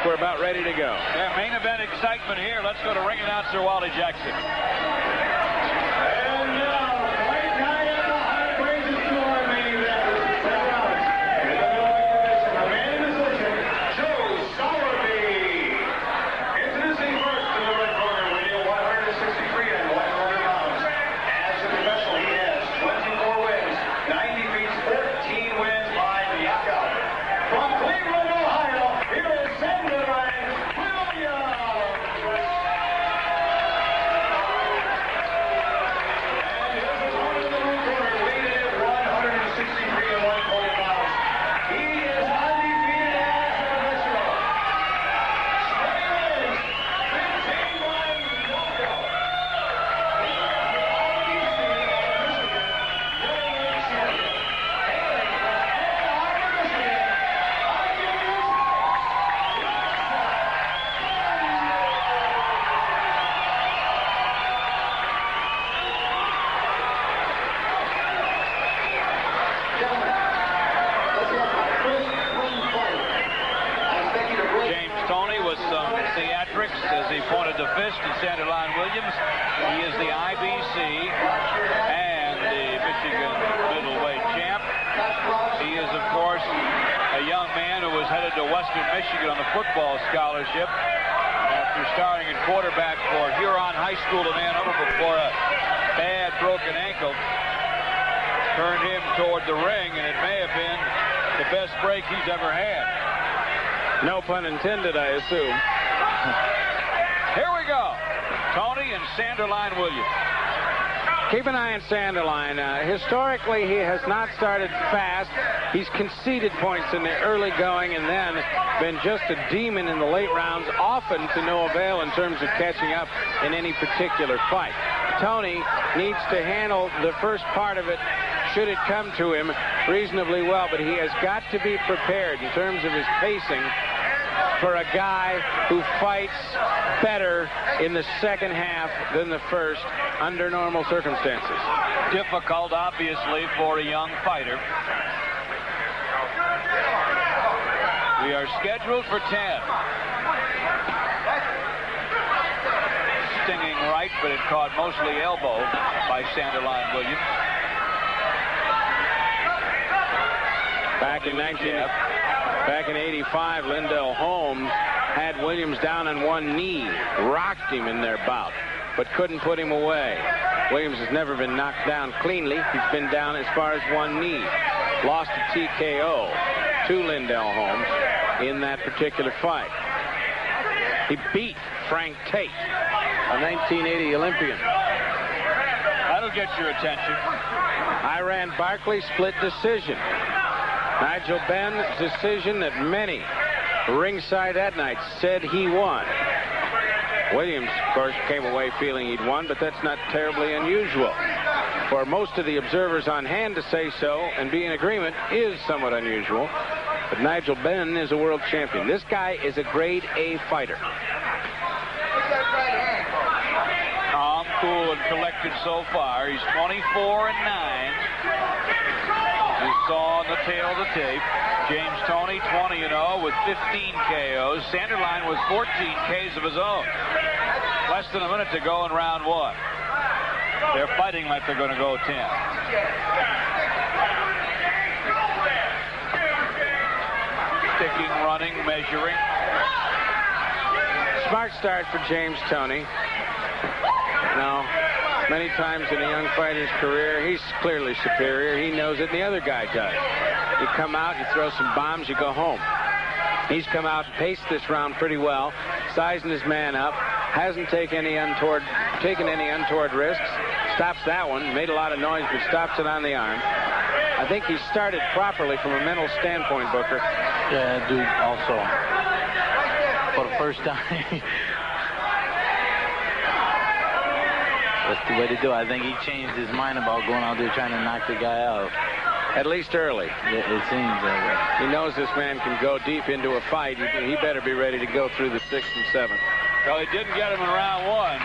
we're about ready to go. Yeah, main event excitement here. Let's go to ring announcer Wally Jackson. As he pointed the fist at Sanderline Williams. He is the IBC and the Michigan middleweight champ. He is, of course, a young man who was headed to Western Michigan on the football scholarship after starting at quarterback for Huron High School in Ann Arbor before a bad broken ankle turned him toward the ring, and it may have been the best break he's ever had. No pun intended, I assume. Here we go. Toney and Sanderline Williams. Keep an eye on Sanderline. Historically, he has not started fast. He's conceded points in the early going and then been just a demon in the late rounds, often to no avail in terms of catching up in any particular fight. Toney needs to handle the first part of it, should it come to him, reasonably well, but he has got to be prepared in terms of his pacing for a guy who fights better in the second half than the first under normal circumstances. Difficult, obviously, for a young fighter. We are scheduled for 10. Stinging right, but it caught mostly elbow by Sanderline Williams. Back in '85, Lindell Holmes had Williams down on one knee, rocked him in their bout, but couldn't put him away. Williams has never been knocked down cleanly. He's been down as far as one knee. Lost a TKO to Lindell Holmes in that particular fight. He beat Frank Tate, a 1980 Olympian. That'll get your attention. Iran Barkley split decision. Nigel Benn, decision that many ringside that night said he won. Williams, of course, came away feeling he'd won, but that's not terribly unusual. For most of the observers on hand to say so and be in agreement is somewhat unusual. But Nigel Benn is a world champion. This guy is a grade A fighter. Calm, cool, and collected so far. He's 24-9. You saw on the tail of the tape, James Toney 20-0 with 15 KOs. Sanderline with 14 Ks of his own. Less than a minute to go in round one. They're fighting like they're going to go 10. Sticking, running, measuring. Smart start for James Toney. Now, many times in a young fighter's career, he's clearly superior. He knows it, and the other guy does. You come out, you throw some bombs, you go home. He's come out and paced this round pretty well, sizing his man up, hasn't taken any untoward risks. Stops that one, made a lot of noise, but stops it on the arm. I think he started properly from a mental standpoint, Booker. Yeah, dude, also, for the first time. That's the way to do it. I think he changed his mind about going out there trying to knock the guy out. At least early. Yeah, it seems that way. He knows this man can go deep into a fight. He better be ready to go through the 6th and 7th. Well, he didn't get him in round one.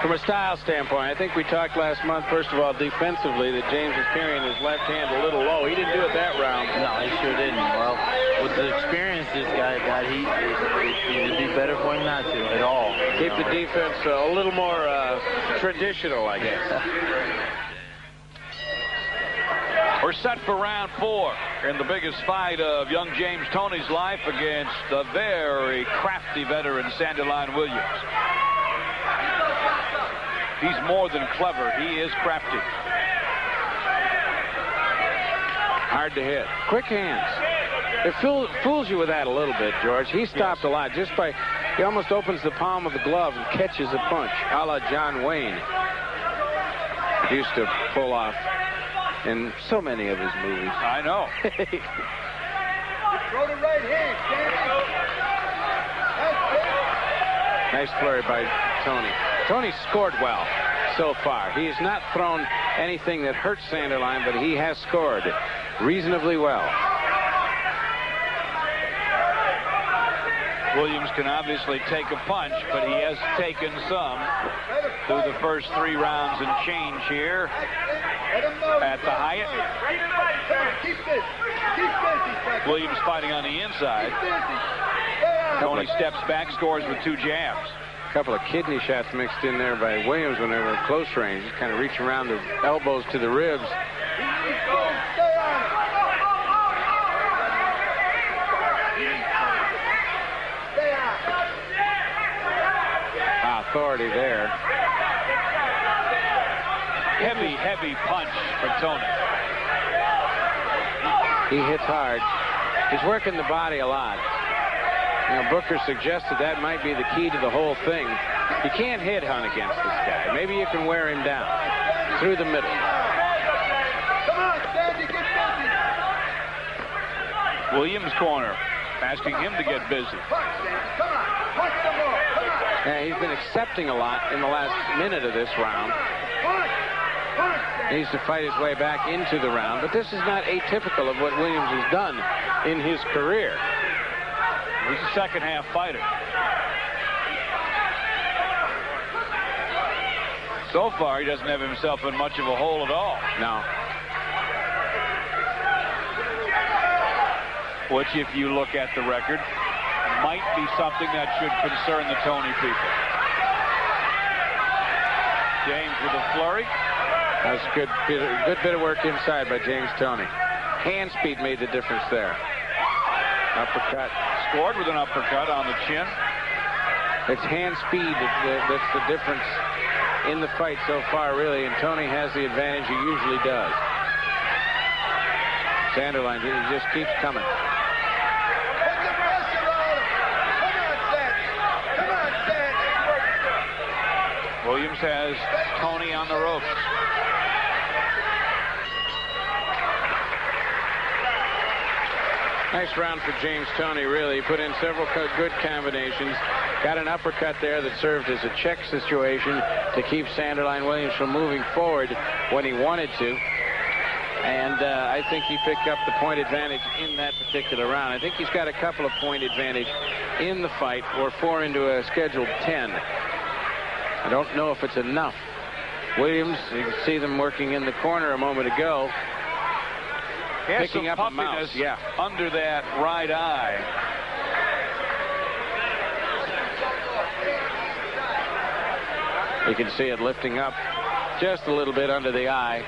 From a style standpoint, I think we talked last month, first of all, defensively, that James was carrying his left hand a little low. He didn't do it that round. No, he sure didn't. Well, with the experience this guy got, it'd be better for him not to at all. Keep the defense a little more traditional, I guess. We're set for round 4 in the biggest fight of young James Toney's life against the very crafty veteran Sanderline Williams. He's more than clever. He is crafty. Hard to hit. Quick hands. It fools you with that a little bit, George. He stopped a lot just by, he almost opens the palm of the glove and catches a punch, a la John Wayne. Used to pull off in so many of his movies. I know. Throw the right hand, Nice flurry by Toney. Toney scored well so far. He has not thrown anything that hurts Sanderline, but he has scored reasonably well. Williams can obviously take a punch, but he has taken some through the first 3 rounds and change here at the Hyatt. Williams fighting on the inside. Toney steps back, scores with 2 jabs. A couple of kidney shots mixed in there by Williams when they were at close range. Just kind of reaching around the elbows to the ribs. Authority there. Heavy punch for Toney. He hits hard. He's working the body a lot. You know, Booker suggested that might be the key to the whole thing. You can't hit Hunt against this guy. Maybe you can wear him down through the middle. Come on, Sandy, get busy. Williams' corner, asking him to get busy. Punch, Sandy, come on. Punch some more. Come on. Yeah, he's been accepting a lot in the last minute of this round. Punch. Punch, Sandy. Needs to fight his way back into the round, but this is not atypical of what Williams has done in his career. He's a second-half fighter. So far, he doesn't have himself in much of a hole at all. No. Which, if you look at the record, might be something that should concern the Toney people. James with a flurry. That was a good bit of work inside by James Toney. Hand speed made the difference there. Uppercut. Scored with an uppercut on the chin. It's hand speed that's the difference in the fight so far, really, and Toney has the advantage he usually does. Sanderline, he just keeps coming. Put the pressure on him. Come on, Sandy. Come on, Sandy. Williams has Toney on the ropes. Nice round for James Toney, really. He put in several good combinations. Got an uppercut there that served as a check situation to keep Sanderline Williams from moving forward when he wanted to. And I think he picked up the point advantage in that particular round. I think he's got a couple of point advantage in the fight. We're 4 into a scheduled 10. I don't know if it's enough. Williams, you can see them working in the corner a moment ago. Picking up a mouse, yeah, under that right eye. You can see it lifting up just a little bit under the eye.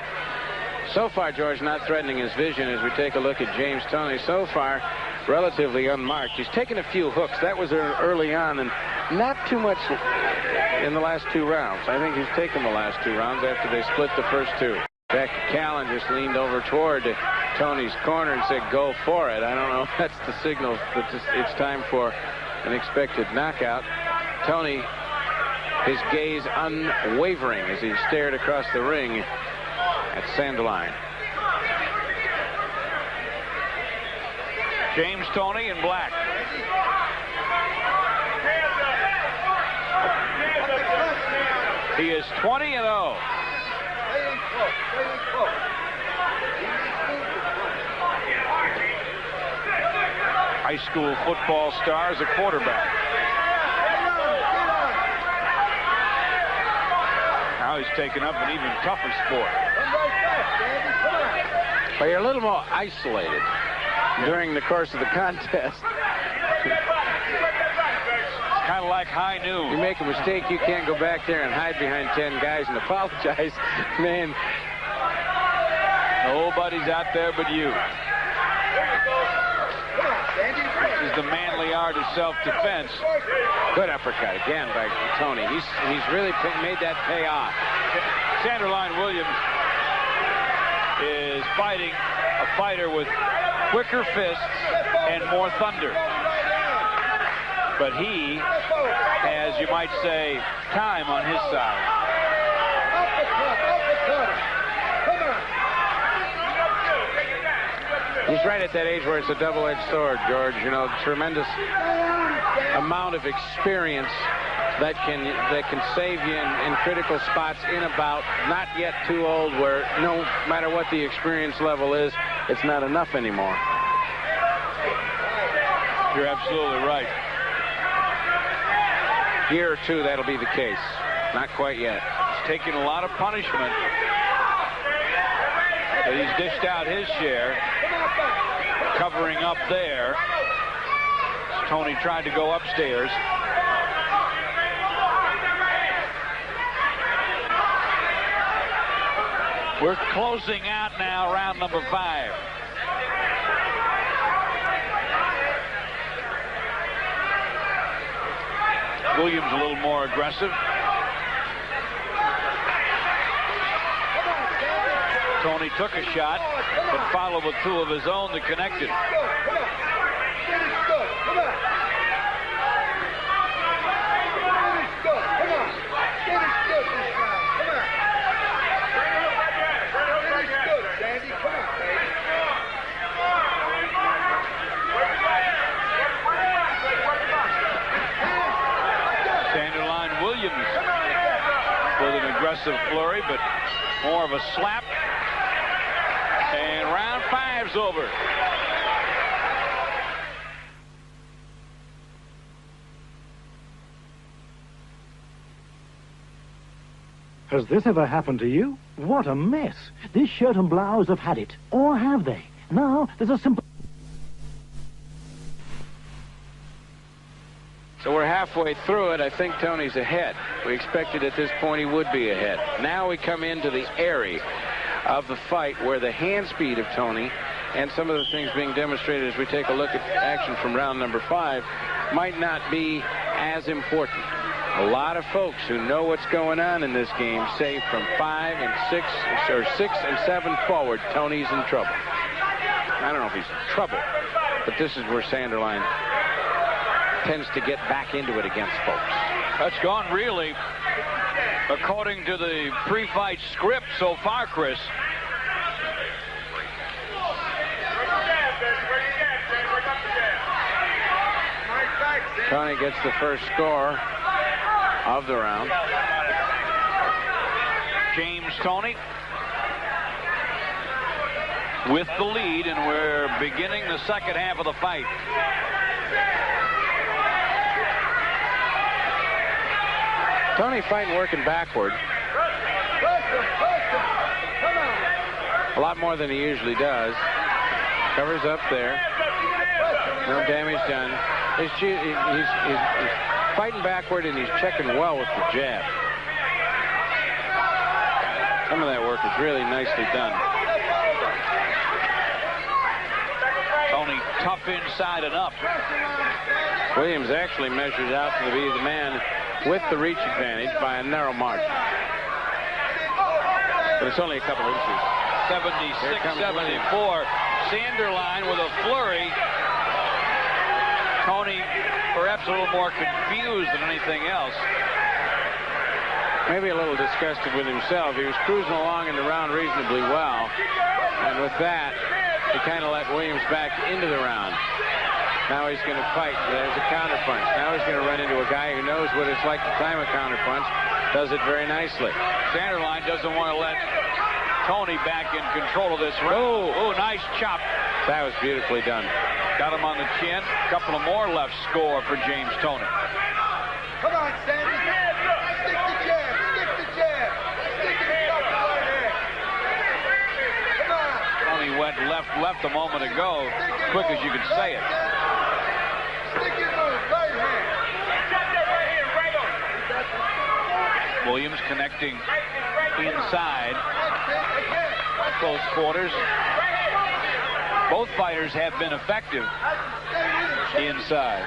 So far, George, not threatening his vision as we take a look at James Toney. So far, relatively unmarked. He's taken a few hooks. That was early on, and not too much in the last 2 rounds. I think he's taken the last 2 rounds after they split the first 2. Beck Callan just leaned over toward Toney's corner and said, "Go for it." I don't know if that's the signal that it's time for an expected knockout. Toney, his gaze unwavering as he stared across the ring at Sanderline. James Toney in black. He is 20-0. High school football star as a quarterback. Now he's taken up an even tougher sport. But you're a little more isolated. during the course of the contest. Kind of like high noon. You make a mistake, you can't go back there and hide behind 10 guys and apologize. Man, nobody's out there but you. This is the manly art of self-defense. good uppercut again by Toney. He's really made that pay off. Sanderline Williams is fighting a fighter with quicker fists and more thunder. But he has, you might say, time on his side. He's right at that age where it's a double-edged sword, George. You know, tremendous amount of experience that can save you in critical spots in about not yet too old, where no matter what the experience level is, it's not enough anymore. You're absolutely right. Year or two, that'll be the case. Not quite yet. He's taking a lot of punishment, but he's dished out his share. Covering up there. Toney tried to go upstairs. We're closing out now, round number 5. Williams a little more aggressive. Toney took a shot, but followed with 2 of his own that connected. Sanderline Williams with an aggressive flurry, but more of a slap. And round 5's over. Has this ever happened to you? What a mess. This shirt and blouse have had it. Or have they? Now, there's a simple... So we're halfway through it. I think Toney's ahead. We expected at this point he would be ahead. Now we come into the area of the fight where the hand speed of Toney and some of the things being demonstrated as we take a look at action from round number 5 might not be as important. A lot of folks who know what's going on in this game say from 5 and 6 or 6 and 7 forward, Toney's in trouble. I don't know if he's in trouble, but this is where Sanderline tends to get back into it against folks. That's gone really according to the pre-fight script so far, Chris. Toney gets the first score of the round. James Toney with the lead, and we're beginning the second half of the fight. Toney fighting working backward. A lot more than he usually does. Covers up there. No damage done. He's fighting backward, and he's checking well with the jab. Some of that work is really nicely done. Toney tough inside and up. Williams actually measured out to be the man with the reach advantage by a narrow margin. But it's only a couple inches. 76-74. Sanderline with a flurry. Toney perhaps a little more confused than anything else. Maybe a little disgusted with himself. He was cruising along in the round reasonably well. And with that, he kind of let Williams back into the round. Now he's going to fight. There's a counterpunch. Now he's going to run into a guy who knows what it's like to time a counterpunch. Does it very nicely. Sanderline doesn't want to let Toney back in control of this round. Oh, nice chop. That was beautifully done. Got him on the chin. A couple of more left score for James Toney. Come on, Sandy. Stick the jab. Stick the jab. Stick the jab right here. Come on. Toney went left a moment ago. quick as you can say it. Stick your move, right hand. Williams connecting inside. Close quarters. Both fighters have been effective inside.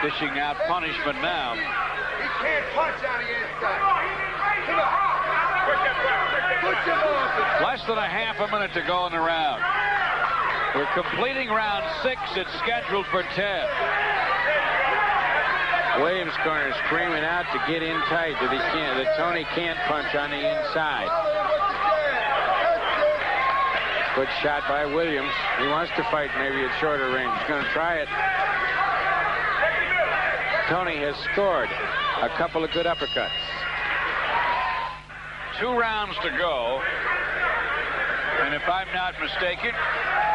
Dishing out punishment now. He can't punch on the inside. Come on. Put your off. Less than a half a minute to go in the round. We're completing round 6. It's scheduled for 10. Williams' corner screaming out to get in tight that Toney can't punch on the inside. Good shot by Williams. He wants to fight maybe at shorter range. He's going to try it. Toney has scored a couple of good uppercuts. 2 rounds to go. And if I'm not mistaken,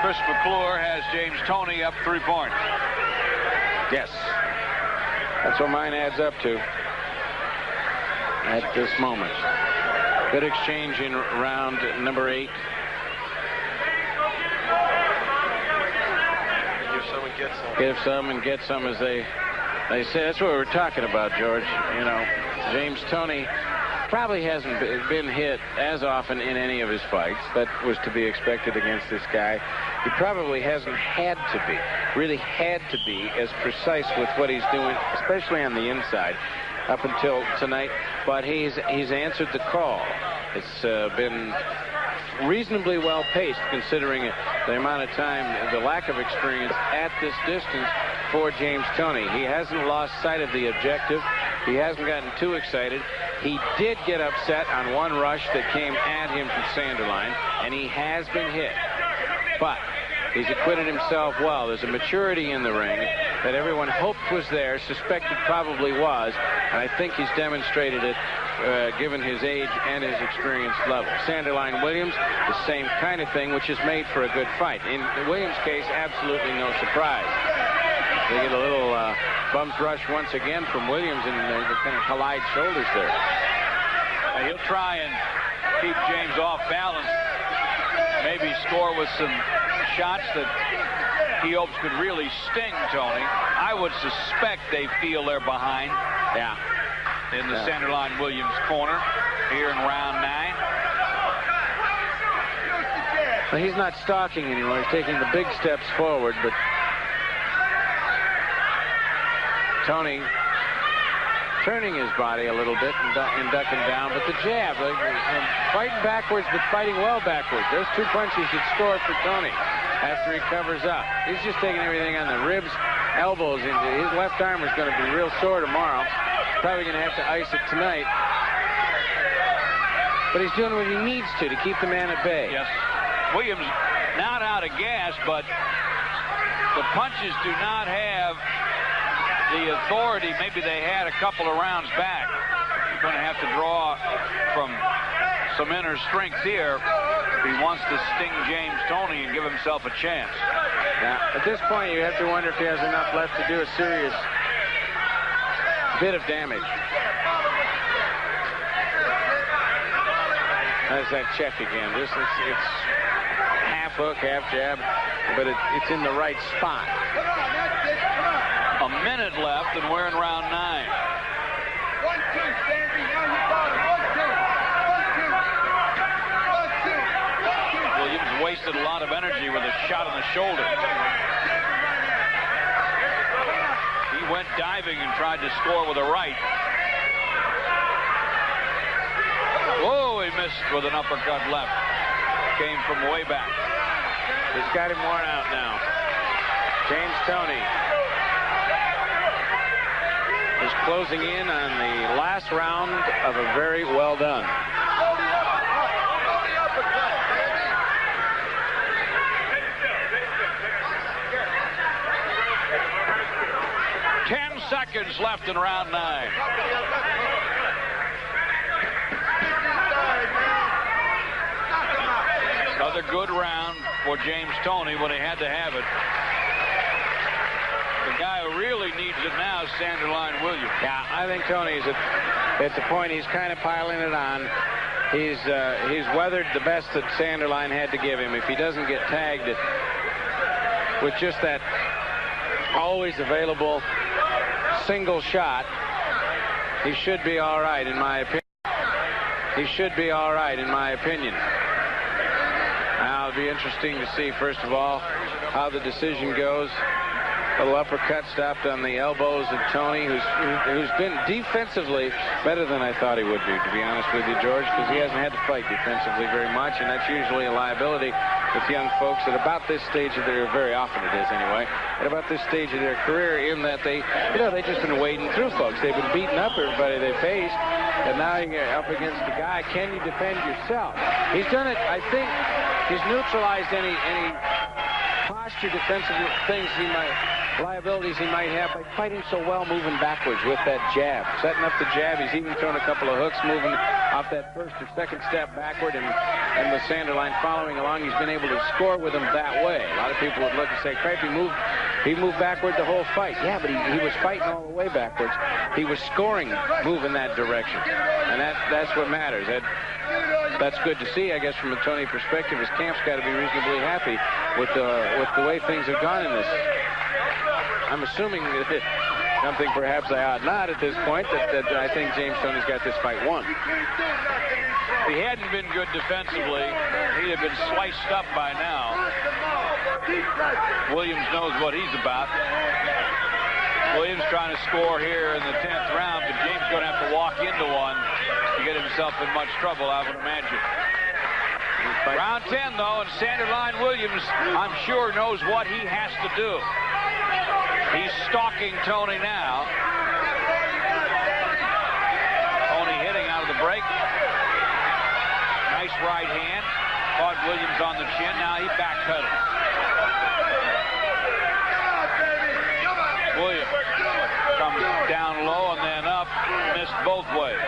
Chris McClure has James Toney up 3 points. Yes. That's what mine adds up to at this moment. Good exchange in round number 8. Give some and get some. Give some and get some, as they say. That's what we're talking about, George. You know, James Toney probably hasn't been hit as often in any of his fights. That was to be expected against this guy. He probably hasn't really had to be as precise with what he's doing, especially on the inside, up until tonight. But he's answered the call. It's been reasonably well paced, considering the amount of time, the lack of experience at this distance for James Toney. He hasn't lost sight of the objective. He hasn't gotten too excited. He did get upset on one rush that came at him from Sanderline, and he has been hit. But he's acquitted himself well. There's a maturity in the ring that everyone hoped was there, suspected probably was, and I think he's demonstrated it given his age and his experience level. Sanderline Williams, the same kind of thing, which has made for a good fight. In Williams' case, absolutely no surprise. They get a little bum's rush once again from Williams, and they kind of collide shoulders there. He'll try and keep James off balance. Maybe score with some shots that he hopes could really sting Toney. I would suspect they feel they're behind. Yeah. In the Sanderline Williams corner here in round 9. Well, he's not stalking anymore. He's taking the big steps forward, but Toney turning his body a little bit and ducking down. But the jab, fighting backwards, but fighting well backwards. Those 2 punches that scored for Toney after he covers up. He's just taking everything on the ribs, elbows. His left arm is going to be real sore tomorrow. Probably going to have to ice it tonight. But he's doing what he needs to keep the man at bay. Yes. Williams not out of gas, but the punches do not have the authority maybe they had a couple of rounds back. He's going to have to draw from some inner strength here if he wants to sting James Toney and give himself a chance. Now, at this point, you have to wonder if he has enough left to do a serious bit of damage. There's that check again. It's half hook, half jab, but it's in the right spot. A minute left, and we're in round 9. 1-2, Sandy. Now you got it. 1-2. 1-2. 1-2. Williams wasted a lot of energy with a shot on the shoulder. He went diving and tried to score with a right. Whoa, he missed with an uppercut left. Came from way back. He's got him worn out now. James Toney is closing in on the last round of a very well done. 10 seconds left in round 9. Another good round for James Toney when he had to have it. The guy who really needs it now is Sanderline Williams. Yeah, I think Toney's at the point he's kind of piling it on. He's weathered the best that Sanderline had to give him. If he doesn't get tagged with just that always available single shot, he should be all right, in my opinion. He should be all right, in my opinion. Now, it'll be interesting to see, first of all, how the decision goes. A little uppercut stopped on the elbows of Toney, who's been defensively better than I thought he would be, to be honest with you, George, because he hasn't had to fight defensively very much, and that's usually a liability with young folks at about this stage of their, very often it is anyway, at about this stage of their career, in that they've just been wading through folks. They've been beating up everybody they faced, and now you're up against the guy. Can you defend yourself? He's done it. I think he's neutralized any posture defensive things liabilities he might have by fighting so well moving backwards with that jab. Setting up the jab. He's even thrown a couple of hooks moving off that first or second step backward, and with Sanderline following along, he's been able to score with him that way. A lot of people would look and say, "Craig, he moved backward the whole fight." Yeah, but he was fighting all the way backwards. He was scoring moving that direction, and that's what matters. That's good to see, I guess, from a Toney perspective. His camp's got to be reasonably happy with the way things have gone in this. I'm assuming that something perhaps I ought not at this point, that I think James Toney's got this fight won. If he hadn't been good defensively, he'd have been sliced up by now. Williams knows what he's about. Williams trying to score here in the 10th round, but James going to have to walk into one to get himself in much trouble, I would imagine. Round 10, though, and Sanderline Williams, I'm sure, knows what he has to do. He's stalking Toney now. Toney hitting out of the break. Nice right hand. Caught Williams on the chin. Now he backpedals. Williams comes down low and then up. Missed both ways.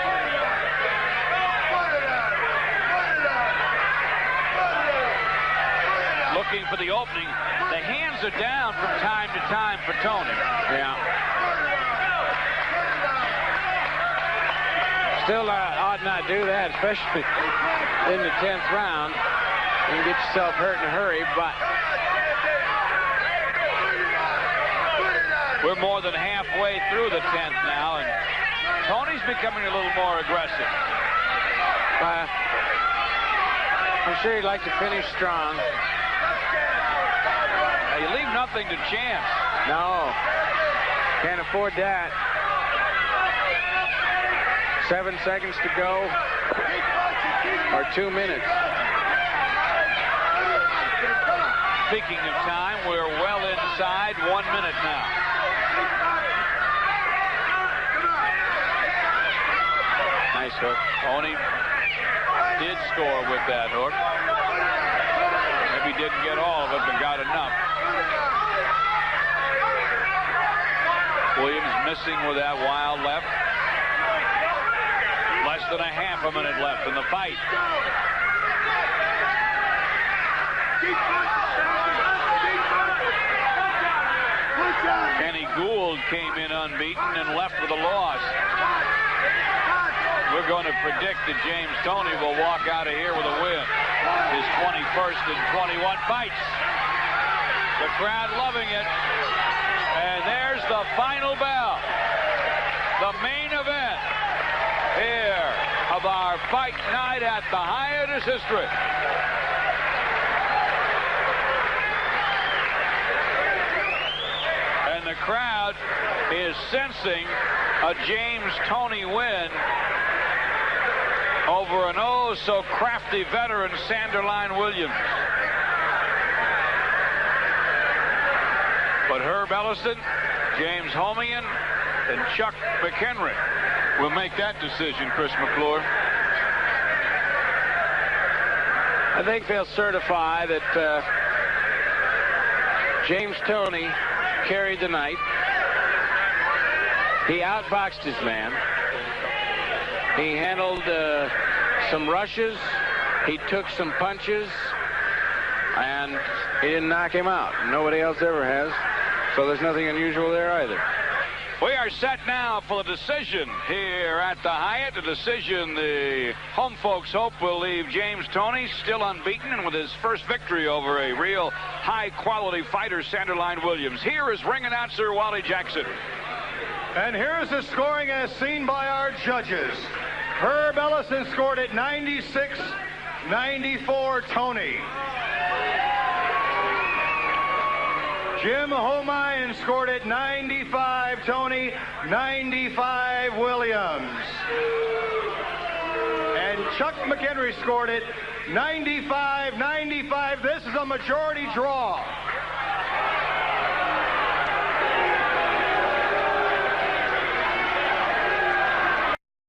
Looking for the opening. The hands are down from time to time for Toney. Yeah. Still ought not do that, especially in the 10th round. You can get yourself hurt in a hurry, but we're more than halfway through the 10th now, and Toney's becoming a little more aggressive. I'm sure he'd like to finish strong. You leave nothing to chance. No. Can't afford that. 7 seconds to go. Or 2 minutes. Speaking of time, we're well inside 1 minute now. Nice hook. Toney did score with that hook. Maybe didn't get all of it, but got enough. Williams missing with that wild left. Less than a half a minute left in the fight. Kenny Gould came in unbeaten and left with a loss. We're going to predict that James Toney will walk out of here with a win. His 21st in 21 fights. The crowd loving it. And there's the final bell. The main event here of our fight night at the Hyatt District. And the crowd is sensing a James Toney win over an oh-so-crafty veteran Sanderline Williams. But Herb Ellison, James Homian, and Chuck McHenry will make that decision, Chris McClure. I think they'll certify that James Toney carried the night. He outboxed his man. He handled some rushes. He took some punches. And he didn't knock him out. Nobody else ever has. So there's nothing unusual there either. We are set now for the decision here at the Hyatt. The decision the home folks hope will leave James Toney still unbeaten and with his first victory over a real high-quality fighter, Sanderline Williams. Here is ring announcer Wally Jackson. And here's the scoring as seen by our judges. Herb Ellison scored at 96-94 Toney. Jim Homeyen scored at 95 Toney, 95 Williams. And Chuck McHenry scored at 95-95. This is a majority draw.